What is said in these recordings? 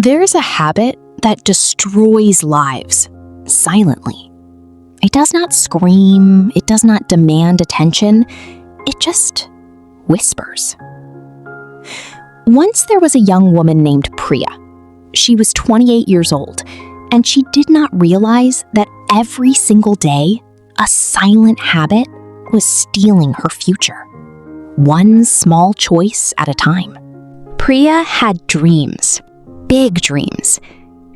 There's a habit that destroys lives silently. It does not scream, it does not demand attention, it just whispers. Once there was a young woman named Priya. She was 28 years old, and she did not realize that every single day, a silent habit was stealing her future, one small choice at a time. Priya had dreams, big dreams.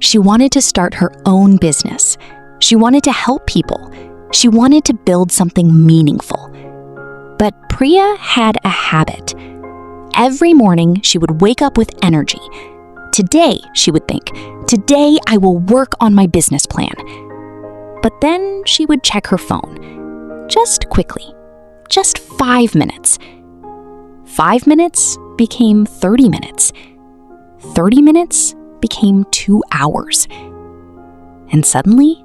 She wanted to start her own business. She wanted to help people. She wanted to build something meaningful. But Priya had a habit. Every morning, she would wake up with energy. Today, she would think, today I will work on my business plan. But then she would check her phone, just quickly, just 5 minutes. 5 minutes became 30 minutes. 30 minutes became 2 hours. And suddenly,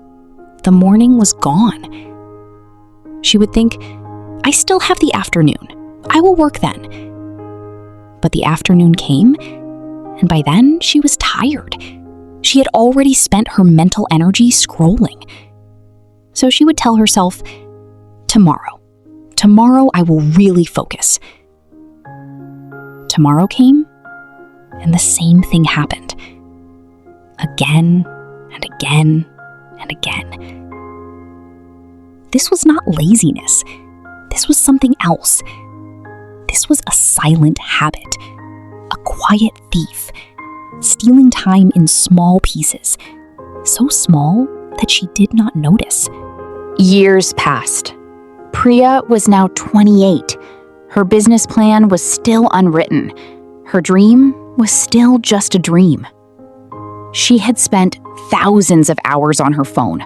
the morning was gone. She would think, I still have the afternoon. I will work then. But the afternoon came, and by then she was tired. She had already spent her mental energy scrolling. So she would tell herself, tomorrow I will really focus. Tomorrow came, and the same thing happened. Again and again and again. This was not laziness. This was something else. This was a silent habit, a quiet thief, stealing time in small pieces, so small that she did not notice. Years passed. Priya was now 28. Her business plan was still unwritten. Her dream was still just a dream. She had spent thousands of hours on her phone,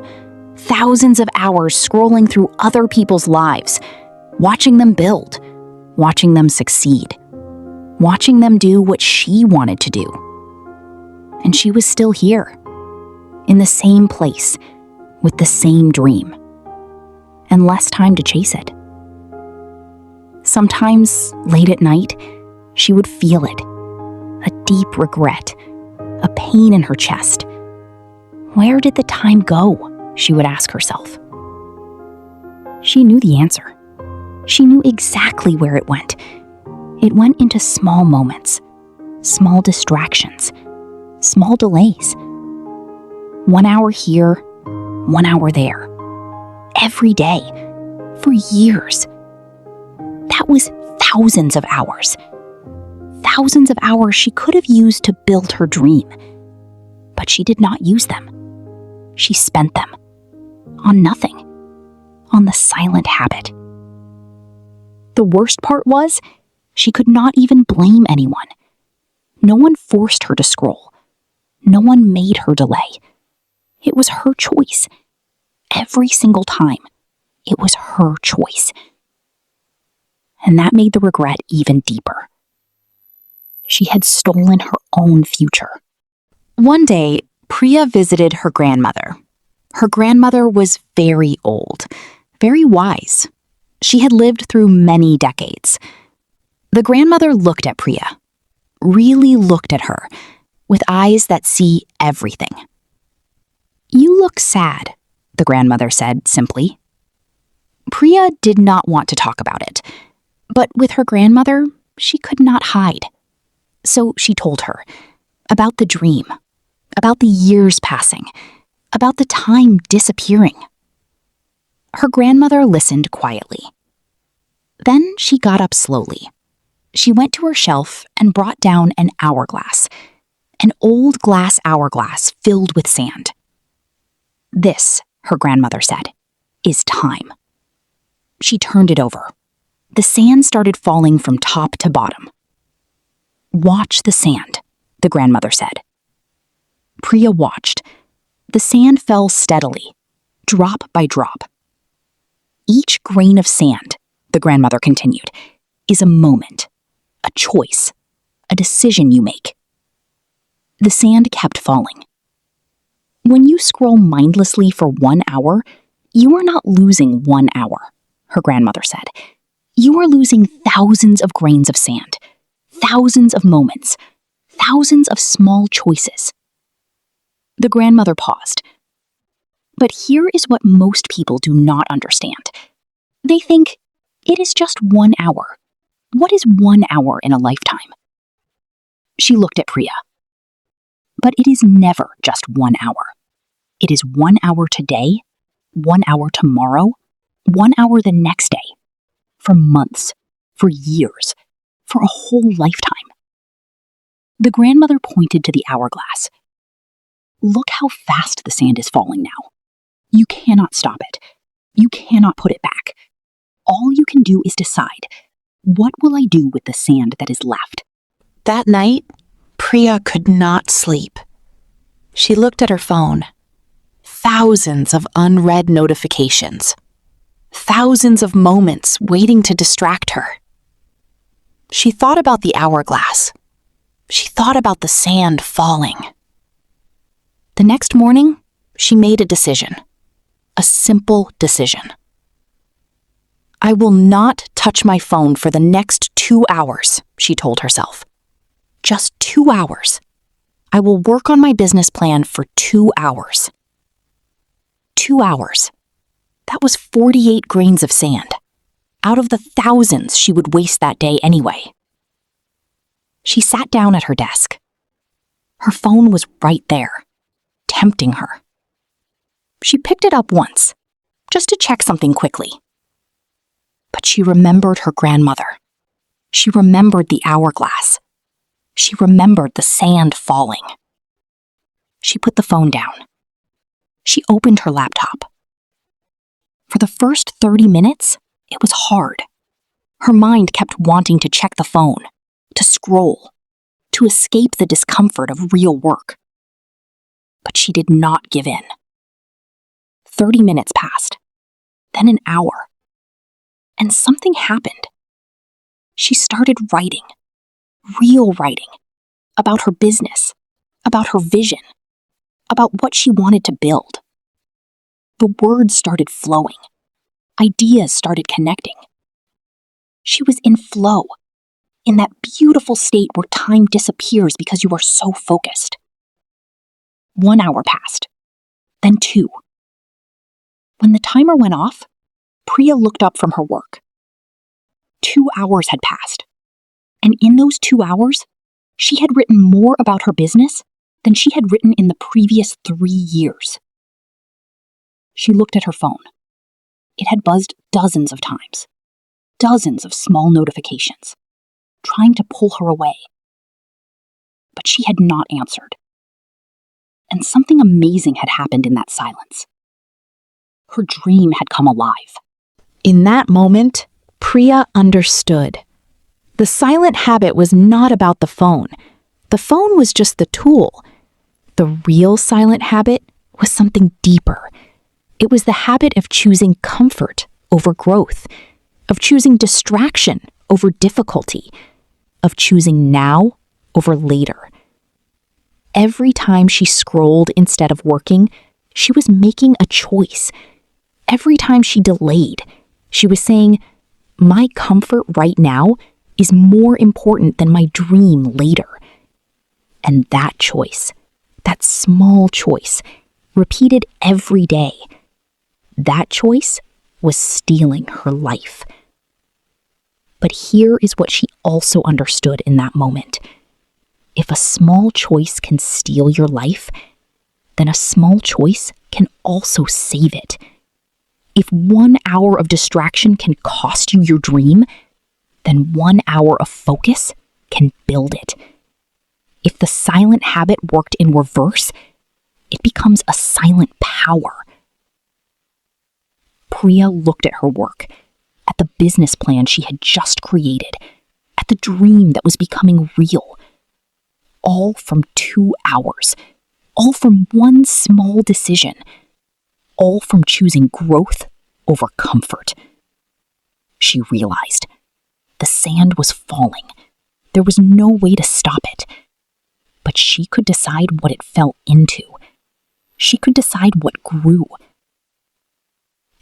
thousands of hours scrolling through other people's lives, watching them build, watching them succeed, watching them do what she wanted to do. And she was still here, in the same place, with the same dream, and less time to chase it. Sometimes, late at night, she would feel it, a deep regret, a pain in her chest. Where did the time go? She would ask herself. She knew the answer. She knew exactly where it went. It went into small moments, small distractions, small delays. 1 hour here, 1 hour there. Every day, for years. That was thousands of hours. Thousands of hours she could have used to build her dream. But she did not use them. She spent them on nothing, on the silent habit. The worst part was, she could not even blame anyone. No one forced her to scroll. No one made her delay. It was her choice. Every single time, it was her choice. And that made the regret even deeper. She had stolen her own future. One day, Priya visited her grandmother. Her grandmother was very old, very wise. She had lived through many decades. The grandmother looked at Priya, really looked at her, with eyes that see everything. "You look sad," the grandmother said simply. Priya did not want to talk about it, but with her grandmother, she could not hide. So she told her about the dream, about the years passing, about the time disappearing. Her grandmother listened quietly. Then she got up slowly. She went to her shelf and brought down an hourglass, an old glass hourglass filled with sand. "This," her grandmother said, "is time." She turned it over. The sand started falling from top to bottom. "Watch the sand," the grandmother said. Priya watched. The sand fell steadily, drop by drop. "Each grain of sand," the grandmother continued, "is a moment, a choice, a decision you make." The sand kept falling. "When you scroll mindlessly for 1 hour, you are not losing 1 hour," her grandmother said. "You are losing thousands of grains of sand, thousands of moments, thousands of small choices The grandmother paused. But here is what most people do not understand. They think, it is just 1 hour. What is 1 hour in a lifetime? She looked at Priya. But it is never just 1 hour. It is 1 hour today, 1 hour tomorrow, 1 hour the next day, for months, for years, for a whole lifetime. The grandmother pointed to the hourglass. Look how fast the sand is falling now. You cannot stop it. You cannot put it back. All you can do is decide, what will I do with the sand that is left? That night, Priya could not sleep. She looked at her phone. Thousands of unread notifications. Thousands of moments waiting to distract her. She thought about the hourglass. She thought about the sand falling. The next morning, she made a decision. A simple decision. I will not touch my phone for the next 2 hours, she told herself. Just 2 hours. I will work on my business plan for 2 hours. 2 hours. That was 48 grains of sand, out of the thousands she would waste that day anyway. She sat down at her desk. Her phone was right there, tempting her. She picked it up once, just to check something quickly. But she remembered her grandmother. She remembered the hourglass. She remembered the sand falling. She put the phone down. She opened her laptop. For the first 30 minutes, it was hard. Her mind kept wanting to check the phone, to scroll, to escape the discomfort of real work. But she did not give in. 30 minutes passed, then an hour. And something happened. She started writing, real writing, about her business, about her vision, about what she wanted to build. The words started flowing. Ideas started connecting. She was in flow, in that beautiful state where time disappears because you are so focused. 1 hour passed, then 2. When the timer went off, Priya looked up from her work. 2 hours had passed, and in those 2 hours, she had written more about her business than she had written in the previous 3 years. She looked at her phone. It had buzzed dozens of times, dozens of small notifications, trying to pull her away. But she had not answered. And something amazing had happened in that silence. Her dream had come alive. In that moment, Priya understood. The silent habit was not about the phone. The phone was just the tool. The real silent habit was something deeper. It was the habit of choosing comfort over growth, of choosing distraction over difficulty, of choosing now over later. Every time she scrolled instead of working, she was making a choice. Every time she delayed, she was saying, my comfort right now is more important than my dream later. And that choice, that small choice, repeated every day, that choice was stealing her life. But here is what she also understood in that moment. If a small choice can steal your life, then a small choice can also save it. If 1 hour of distraction can cost you your dream, then 1 hour of focus can build it. If the silent habit worked in reverse, it becomes a silent power. Priya looked at her work, at the business plan she had just created, at the dream that was becoming real. All from 2 hours, all from one small decision, all from choosing growth over comfort. She realized the sand was falling. There was no way to stop it. But she could decide what it fell into. She could decide what grew.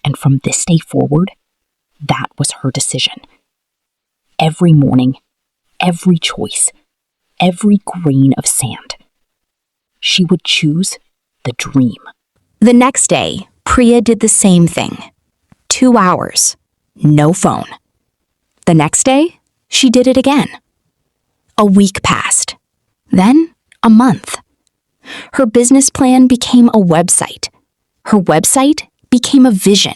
And from this day forward, that was her decision. Every morning, every choice, every grain of sand, she would choose the dream. The next day, Priya did the same thing. 2 hours, no phone. The next day, she did it again. A week passed, then a month. Her business plan became a website. Her website became a vision.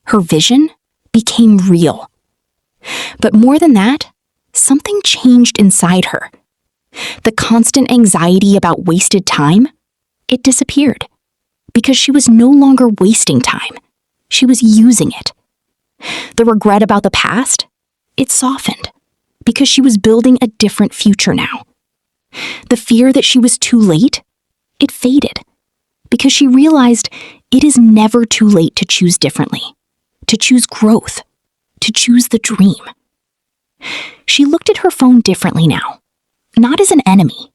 Her vision became real. But more than that, something changed inside her. The constant anxiety about wasted time, it disappeared. Because she was no longer wasting time. She was using it. The regret about the past, it softened. Because she was building a different future now. The fear that she was too late, it faded. Because she realized it is never too late to choose differently. To choose growth. To choose the dream. She looked at her phone differently now. Not as an enemy,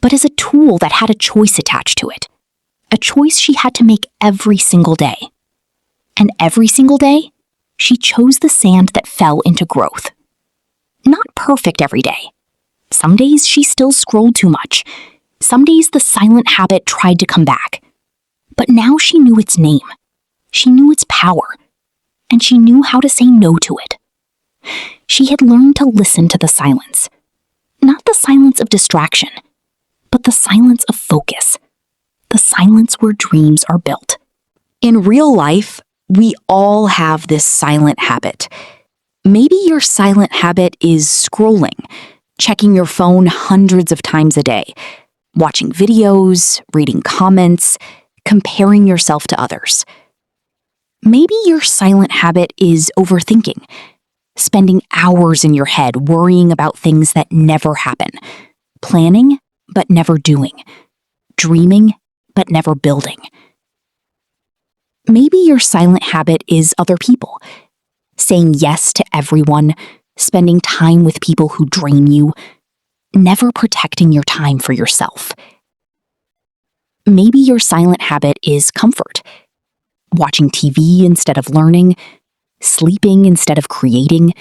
but as a tool that had a choice attached to it. A choice she had to make every single day. And every single day, she chose the sand that fell into growth. Not perfect every day. Some days she still scrolled too much. Some days the silent habit tried to come back. But now she knew its name. She knew its power. And she knew how to say no to it. She had learned to listen to the silence. Not the silence of distraction, but the silence of focus. The silence where dreams are built. In real life, we all have this silent habit. Maybe your silent habit is scrolling, checking your phone hundreds of times a day, watching videos, reading comments, comparing yourself to others. Maybe your silent habit is overthinking, spending hours in your head worrying about things that never happen, planning but never doing, dreaming but never building. Maybe your silent habit is other people, saying yes to everyone, spending time with people who drain you, never protecting your time for yourself. Maybe your silent habit is comfort, watching TV instead of learning, sleeping instead of creating,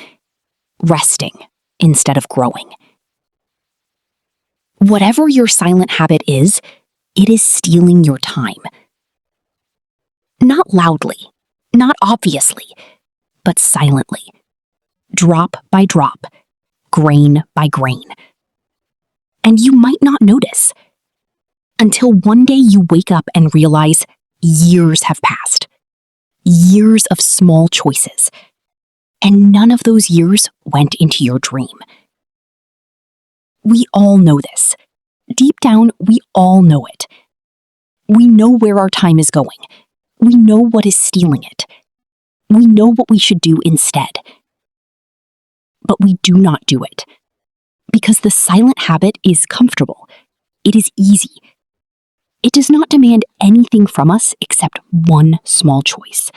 resting instead of growing. Whatever your silent habit is, it is stealing your time. Not loudly, not obviously, but silently. Drop by drop, grain by grain. And you might not notice until one day you wake up and realize years have passed. Years of small choices. And none of those years went into your dream. We all know this. Deep down, we all know it. We know where our time is going. We know what is stealing it. We know what we should do instead. But we do not do it. Because the silent habit is comfortable. It is easy. It does not demand anything from us except one small choice.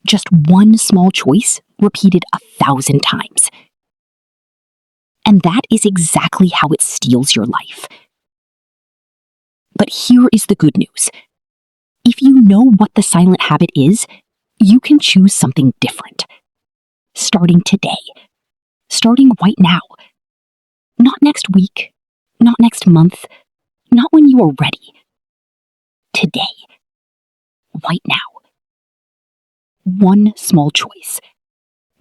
Just one small choice repeated 1,000 times. And that is exactly how it steals your life. But here is the good news. If you know what the silent habit is, you can choose something different. Starting today. Starting right now. Not next week. Not next month. Not when you are ready. Today. Right now. One small choice.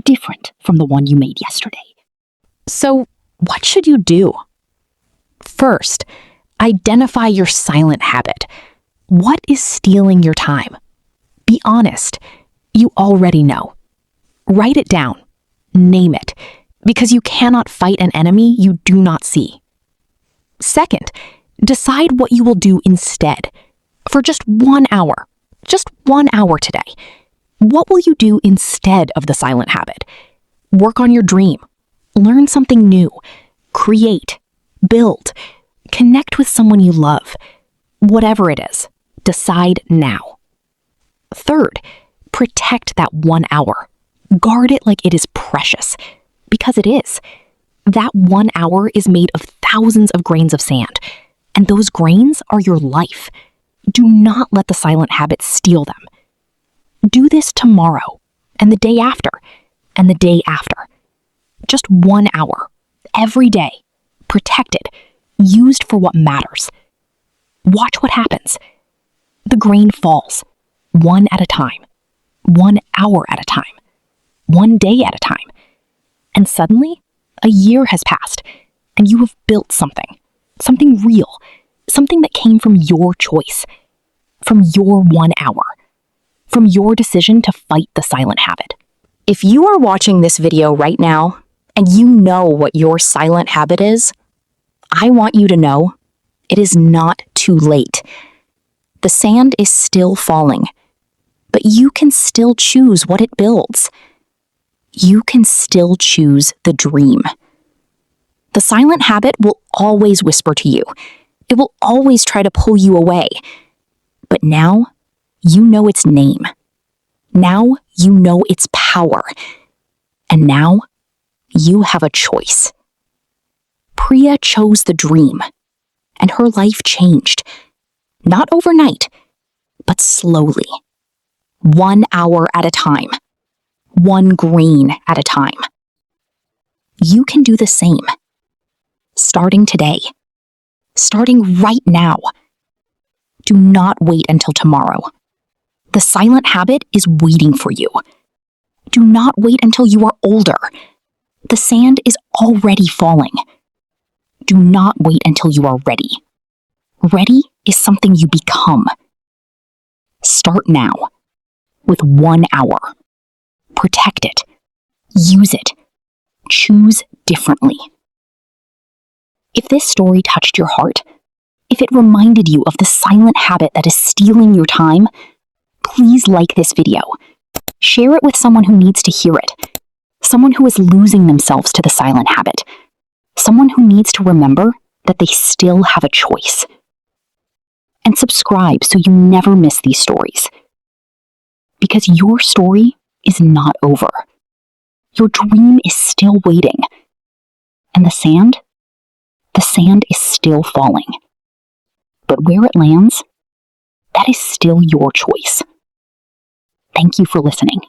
Different from the one you made yesterday. So, what should you do? First, identify your silent habit. What is stealing your time? Be honest. You already know. Write it down. Name it. Because you cannot fight an enemy you do not see. Second, decide what you will do instead. For just 1 hour. Just 1 hour today. What will you do instead of the silent habit? Work on your dream. Learn something new. Create. Build. Connect with someone you love. Whatever it is, decide now. Third, protect that 1 hour. Guard it like it is precious. Because it is. That 1 hour is made of thousands of grains of sand. And those grains are your life. Do not let the silent habit steal them. Do this tomorrow, and the day after, and the day after. Just 1 hour, every day, protected, used for what matters. Watch what happens. The grain falls, one at a time, 1 hour at a time, 1 day at a time. And suddenly, a year has passed, and you have built something real, something that came from your choice, from your 1 hour, from your decision to fight the silent habit. If you are watching this video right now, and you know what your silent habit is, I want you to know it is not too late. The sand is still falling, but you can still choose what it builds. You can still choose the dream. The silent habit will always whisper to you. It will always try to pull you away. But now, you know its name. Now, you know its power. And now, you have a choice. Priya chose the dream, and her life changed. Not overnight, but slowly. 1 hour at a time. 1 grain at a time. You can do the same. Starting today. Starting right now. Do not wait until tomorrow. The silent habit is waiting for you. Do not wait until you are older. The sand is already falling. Do not wait until you are ready. Ready is something you become. Start now, with 1 hour. Protect it. Use it. Choose differently. If this story touched your heart, if it reminded you of the silent habit that is stealing your time, please like this video. Share it with someone who needs to hear it. Someone who is losing themselves to the silent habit. Someone who needs to remember that they still have a choice. And subscribe so you never miss these stories. Because your story is not over. Your dream is still waiting. And the sand is still falling. But where it lands, that is still your choice. Thank you for listening.